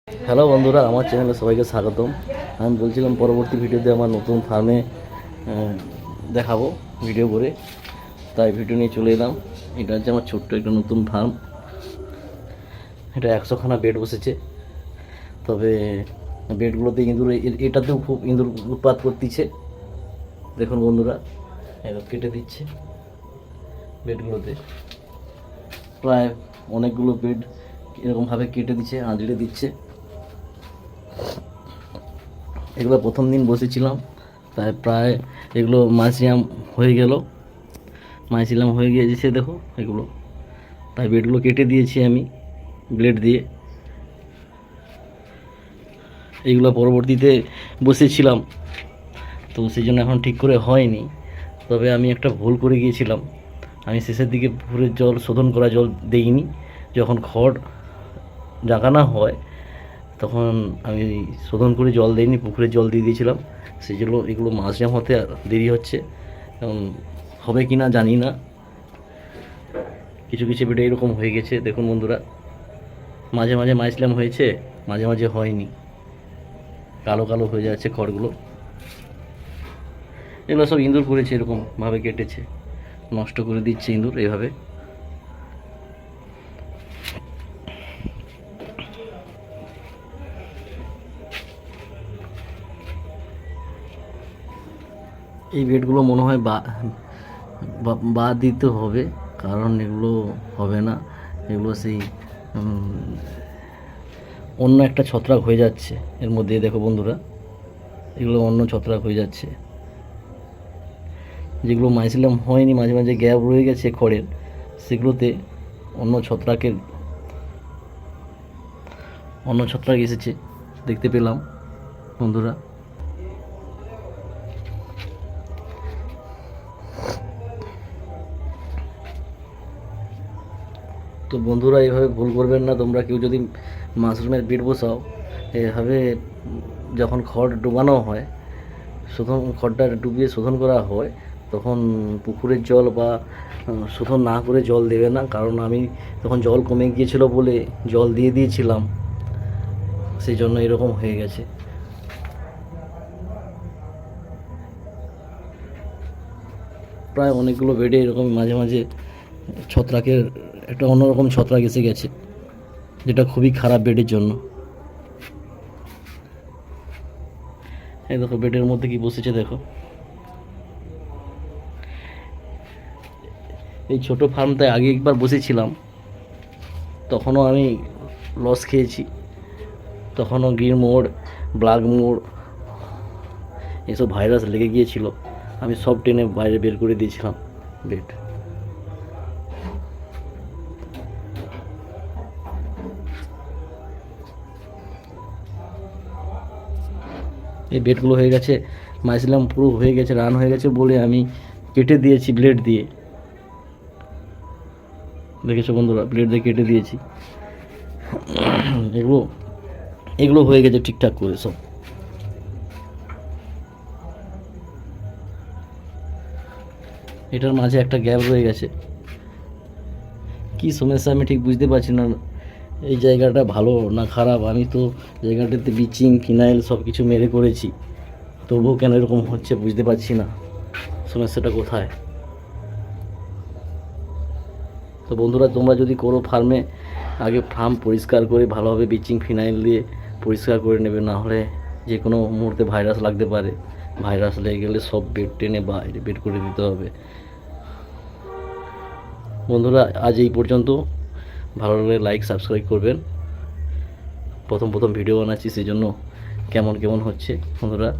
Hello বন্ধুরা, আমার চ্যানেলে সবাইকে স্বাগতম। আমি বলছিলাম পরবর্তী ভিডিওতে আমার নতুন ফার্মে দেখাবো ভিডিও করে, তাই ভিডিও নিয়ে চলে এলাম। এটা হচ্ছে আমার ছোট্ট একটা নতুন ফার্ম। এটা 100খানা বেড বসেছে, তবে বেডগুলোতে ইঁদুর, এটাতেও খুব ইঁদুর উৎপাত করতেছে। দেখুন বন্ধুরা, এবার কেটে দিচ্ছে বেডগুলোতে। প্রায় অনেকগুলো বেড এরকমভাবে কেটে দিচ্ছে, আঁচড়ে দিচ্ছে। এগুলো প্রথম দিন বসেছিলাম, তাই প্রায় এগুলো মাইসিয়াম হয়ে গেল, মাইসিলাম হয়ে গিয়েছে দেখো এগুলো। তাই বেডগুলো কেটে দিয়েছি আমি ব্লেড দিয়ে। এইগুলো পরবর্তীতে বসেছিলাম, তো সেই জন্য এখন ঠিক করে হয়নি। তবে আমি একটা ভুল করে গিয়েছিলাম, আমি শেষের দিকে পুকুরের জল, শোধন করা জল দিইনি। যখন খড় জাগানো হয় তখন আমি শোধন করে জল দিইনি, পুকুরের জল দিয়ে দিয়েছিলাম। সেই জন্য এগুলো মাঝজাম হতে দেরি হচ্ছে। হবে কি না জানি না, কিছু কিছু বেডে এরকম হয়ে গেছে। দেখুন বন্ধুরা, মাঝে মাঝে মাইসলাম হয়েছে, মাঝে মাঝে হয়নি, কালো কালো হয়ে যাচ্ছে খড়গুলো। এগুলো সব ইঁদুর করেছে, এরকমভাবে কেটেছে, নষ্ট করে দিচ্ছে ইঁদুর এইভাবে। এই বেডগুলো মনে হয় বাদ দিতে হবে, কারণ এগুলো হবে না। এগুলো সেই অন্য একটা ছত্রাক হয়ে যাচ্ছে এর মধ্যে। দেখো বন্ধুরা, এগুলো অন্য ছত্রাক হয়ে যাচ্ছে। যেগুলো মাইসিলাম হয়নি, মাঝে মাঝে গ্যাপ রয়ে গেছে খড়ের, সেগুলোতে অন্য ছত্রাক এসেছে, দেখতে পেলাম বন্ধুরা। তো বন্ধুরা, এইভাবে ভুল করবেন না তোমরা। কেউ যদি মাশরুমের বেড বসাও, এভাবে যখন খড় ডুবানো হয়, খড়টা ডুবিয়ে শোধন করা হয়, তখন পুকুরের জল বা শোধন না করে জল দেবে না। কারণ আমি তখন জল কমে গিয়েছিল বলে জল দিয়ে দিয়েছিলাম, সেই জন্য এরকম হয়ে গেছে। প্রায় অনেকগুলো বেডে এরকম মাঝে মাঝে ছত্রাকের একটা অন্যরকম ছত্রাক এসে গেছে, যেটা খুবই খারাপ বেডের জন্য। এই দেখো বেডের মধ্যে কি বসেছে দেখো। এই ছোট ফার্মটায় আগে একবার বসেছিলাম, তখনও আমি লস খেয়েছি। তখনও গ্রিন মোড, ব্ল্যাক মোড এসব ভাইরাস লেগে গিয়েছিল, আমি সব টেনে বাইরে বের করে দিয়েছিলাম বেড। এই বেডগুলো হয়ে গেছে, মাইসিলাম পুরো হয়ে গেছে, রান হয়ে গেছে বলে আমি কেটে দিয়েছি ব্লেড দিয়ে। দেখেছো বন্ধুরা, ব্লেড দিয়ে কেটে দিয়েছি। এগুলো হয়ে গেছে ঠিকঠাক করে সব। এটার মাঝে একটা গ্যাপ রয়ে গেছে, কি সমস্যা আমি ঠিক বুঝতে পারছি না। এই জায়গাটা ভালো না খারাপ, আমি তো জায়গাটাতে ব্লিচিং, ফিনাইল সব কিছু মেরে করেছি, তবুও কেন এরকম হচ্ছে বুঝতে পারছি না সমস্যাটা কোথায়। তো বন্ধুরা, তোমরা যদি করো ফার্মে, আগে ফার্ম পরিষ্কার করে ভালোভাবে ব্লিচিং, ফিনাইল দিয়ে পরিষ্কার করে নেবে, না হলে যে কোনো মুহূর্তে ভাইরাস লাগতে পারে। ভাইরাস লেগে গেলে সব বেড টেনে বাইরে বেড করে দিতে হবে। বন্ধুরা, আজ এই পর্যন্ত। ভালো লাগলে লাইক, সাবস্ক্রাইব করবেন। প্রথম ভিডিও বানাচ্ছি, সেই জন্য কেমন হচ্ছে বন্ধুরা।